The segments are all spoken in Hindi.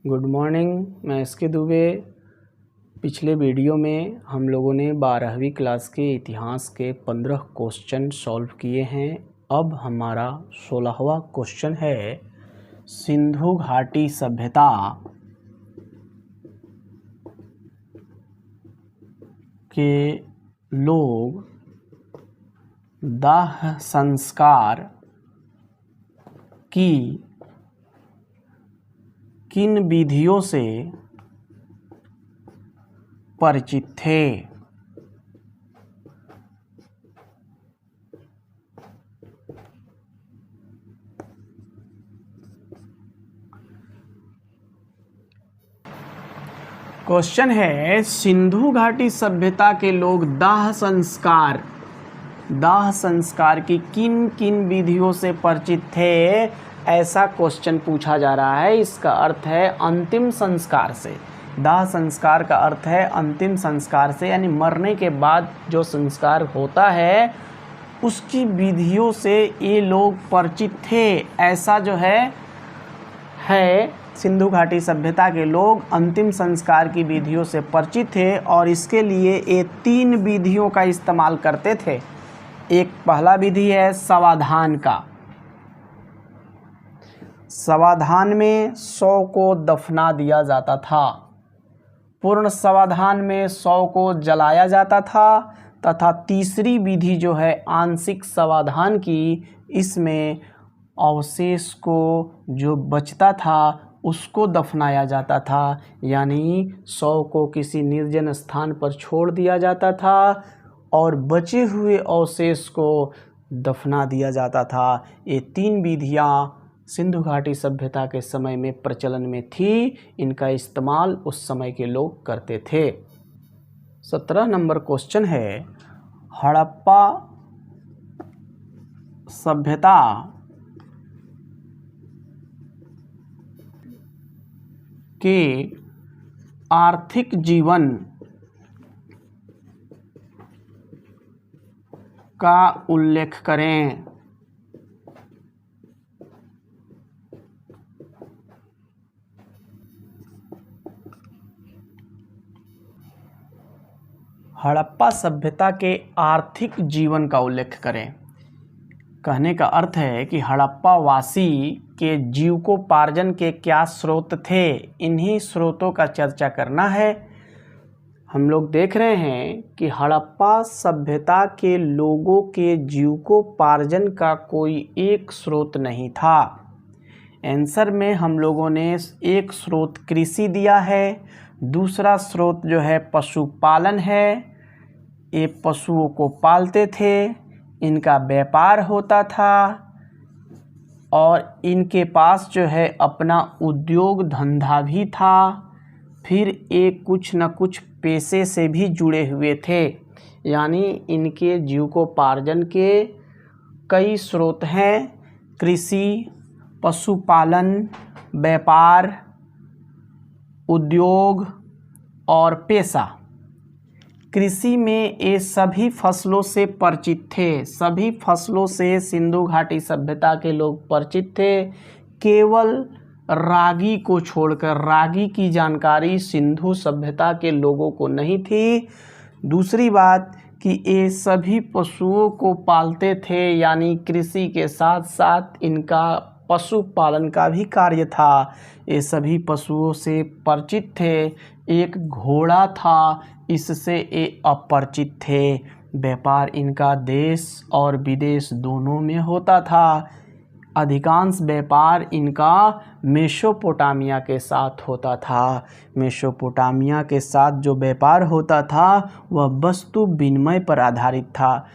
Good morning. मैं एसके दुबे। पिछले वीडियो में हम लोगों ने 12वीं क्लास के इतिहास के 15 क्वेश्चन सॉल्व किए हैं। अब हमारा 16वां क्वेश्चन है, सिंधु घाटी सभ्यता के लोग दाह संस्कार की किन विधियों से परिचित थे? क्वेश्चन है, सिंधु घाटी सभ्यता के लोग दाह संस्कार की किन किन विधियों से परिचित थे, ऐसा क्वेश्चन पूछा जा रहा है। इसका अर्थ है अंतिम संस्कार से। दाह संस्कार का अर्थ है अंतिम संस्कार से, यानी मरने के बाद जो संस्कार होता है उसकी विधियों से ये लोग परिचित थे। ऐसा जो है सिंधु घाटी सभ्यता के लोग अंतिम संस्कार की विधियों से परिचित थे और इसके लिए ये 3 विधियों का इस्तेमाल करते थे। एक पहला विधि है समाधान का। समाधान में 100 को दफना दिया जाता था। पूर्ण समाधान में 100 को जलाया जाता था। तथा तीसरी विधि जो है आंशिक समाधान की, इसमें अवशेष को जो बचता था उसको दफनाया जाता था, यानी 100 को किसी निर्जन स्थान पर छोड़ दिया जाता था और बचे हुए अवशेष को दफना दिया जाता था। ये 3 विधियाँ सिंधु घाटी सभ्यता के समय में प्रचलन में थी। इनका इस्तेमाल उस समय के लोग करते थे। 17 नंबर क्वेश्चन है, हड़प्पा सभ्यता के आर्थिक जीवन का उल्लेख करें। हड़प्पा सभ्यता के आर्थिक जीवन का उल्लेख करें। कहने का अर्थ है कि हड़प्पा वासी के जीविकोपार्जन के क्या स्रोत थे, इन्हीं स्रोतों का चर्चा करना है। हम लोग देख रहे हैं कि हड़प्पा सभ्यता के लोगों के जीविकोपार्जन का कोई एक स्रोत नहीं था। आंसर में हम लोगों ने एक स्रोत कृषि दिया है, दूसरा स्रोत जो है पशुपालन है। ये पशुओं को पालते थे, इनका व्यापार होता था और इनके पास जो है अपना उद्योग धंधा भी था। फिर एक कुछ न कुछ पेशे से भी जुड़े हुए थे, यानी इनके जीविकोपार्जन के कई स्रोत हैं: कृषि, पशुपालन, व्यापार, उद्योग और पेशा। कृषि में ये सभी फसलों से परिचित थे। सभी फसलों से सिंधु घाटी सभ्यता के लोग परिचित थे। केवल रागी को छोड़कर, रागी की जानकारी सिंधु सभ्यता के लोगों को नहीं थी। दूसरी बात कि ये सभी पशुओं को पालते थे, यानी कृषि के साथ साथ इनका पशुपालन का भी कार्य था। ये सभी पशुओं से परिचित थे। एक घोड़ा था, इससे ये अपरिचित थे। व्यापार इनका देश और विदेश दोनों में होता था। अधिकांश व्यापार इनका मेसोपोटामिया के साथ होता था। मेसोपोटामिया के साथ जो व्यापार होता था वह वस्तु विनिमय पर आधारित था।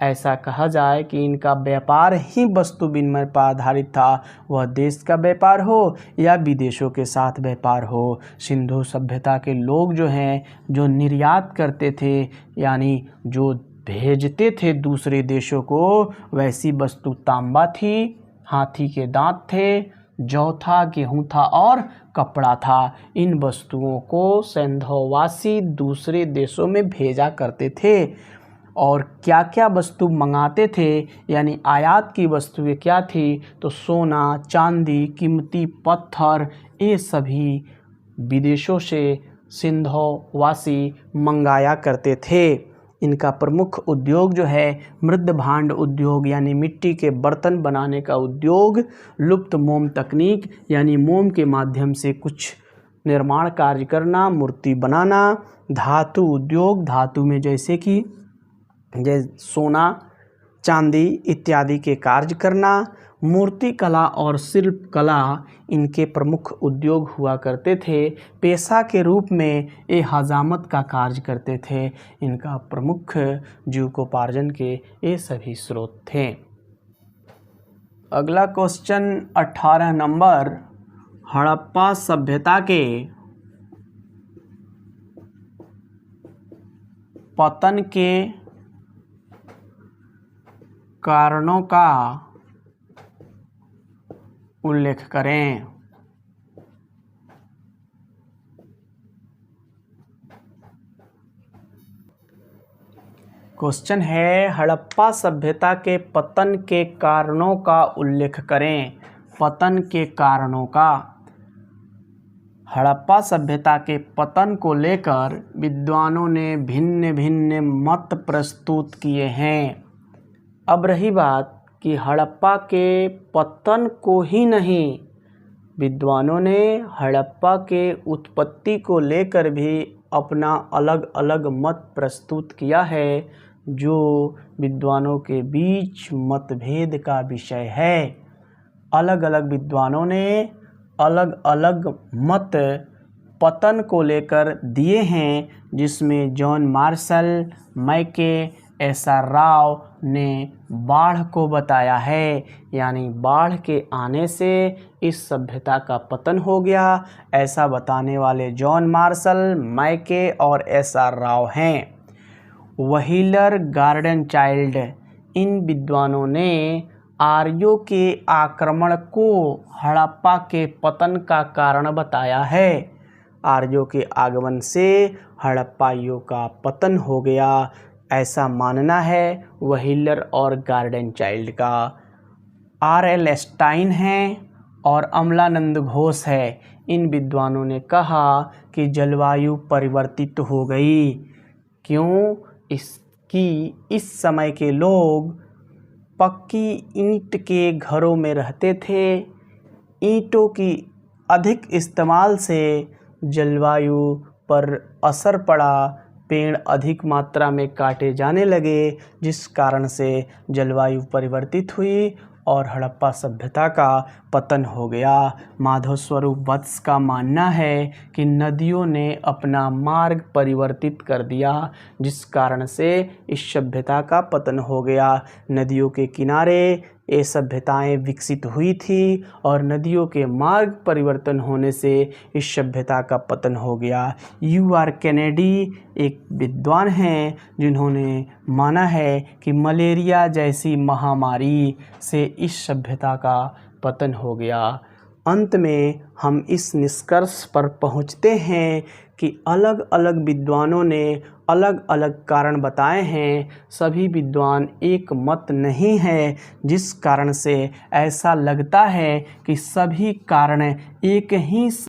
ऐसा कहा जाए कि इनका व्यापार ही वस्तु विनिमय पर आधारित था, वह देश का व्यापार हो या विदेशों के साथ व्यापार हो। सिंधु सभ्यता के लोग जो हैं, जो निर्यात करते थे, यानी जो भेजते थे दूसरे देशों को, वैसी वस्तु तांबा थी, हाथी के दांत थे, जौ था, गेहूँ था और कपड़ा था। इन वस्तुओं को सिंधुवासी दूसरे देशों में भेजा करते थे। और क्या क्या वस्तु मंगाते थे, यानी आयात की वस्तुएं क्या थी, तो सोना, चांदी, कीमती पत्थर, ये सभी विदेशों से सिंधुवासी मंगाया करते थे। इनका प्रमुख उद्योग जो है मृद भांड उद्योग यानी मिट्टी के बर्तन बनाने का उद्योग, लुप्त मोम तकनीक यानी मोम के माध्यम से कुछ निर्माण कार्य करना, मूर्ति बनाना, धातु उद्योग, धातु में जैसे कि सोना, चांदी इत्यादि के कार्य करना, मूर्ति कला और शिल्प कला इनके प्रमुख उद्योग हुआ करते थे। पेशा के रूप में ये हजामत का कार्य करते थे। इनका प्रमुख जीविकोपार्जन के ये सभी स्रोत थे। अगला क्वेश्चन 18 नंबर, हड़प्पा सभ्यता के पतन के कारणों का उल्लेख करें। क्वेश्चन है हड़प्पा सभ्यता के पतन के कारणों का उल्लेख करें। पतन के कारणों का। हड़प्पा सभ्यता के पतन को लेकर विद्वानों ने भिन्न भिन्न मत प्रस्तुत किए हैं। अब रही बात कि हड़प्पा के पतन को ही नहीं, विद्वानों ने हड़प्पा के उत्पत्ति को लेकर भी अपना अलग अलग मत प्रस्तुत किया है, जो विद्वानों के बीच मतभेद का विषय है। अलग अलग विद्वानों ने अलग अलग मत पतन को लेकर दिए हैं, जिसमें जॉन मार्शल, मैके, एस.आर. राव ने बाढ़ को बताया है, यानी बाढ़ के आने से इस सभ्यता का पतन हो गया। ऐसा बताने वाले जॉन मार्शल, मैके और एस.आर. राव हैं। व्हीलर, गार्डन चाइल्ड, इन विद्वानों ने आर्यों के आक्रमण को हड़प्पा के पतन का कारण बताया है। आर्यों के आगमन से हड़प्पाइयों का पतन हो गया, ऐसा मानना है व्हीलर और गार्डन चाइल्ड का। R.L. स्टाइन हैं और अमलानंद घोष है। इन विद्वानों ने कहा कि जलवायु परिवर्तित हो गई। क्यों? इसकी इस समय के लोग पक्की ईंट के घरों में रहते थे। ईंटों की अधिक इस्तेमाल से जलवायु पर असर पड़ा, पेड़ अधिक मात्रा में काटे जाने लगे, जिस कारण से जलवायु परिवर्तित हुई और हड़प्पा सभ्यता का पतन हो गया। माधव स्वरूप वत्स का मानना है कि नदियों ने अपना मार्ग परिवर्तित कर दिया, जिस कारण से इस सभ्यता का पतन हो गया। नदियों के किनारे ये सभ्यताएं विकसित हुई थी और नदियों के मार्ग परिवर्तन होने से इस सभ्यता का पतन हो गया। U.R. कैनेडी एक विद्वान हैं, जिन्होंने माना है कि मलेरिया जैसी महामारी से इस सभ्यता का पतन हो गया। अंत में हम इस निष्कर्ष पर पहुँचते हैं कि अलग अलग विद्वानों ने अलग अलग कारण बताए हैं। सभी विद्वान एक मत नहीं है, जिस कारण से ऐसा लगता है कि सभी कारण एक ही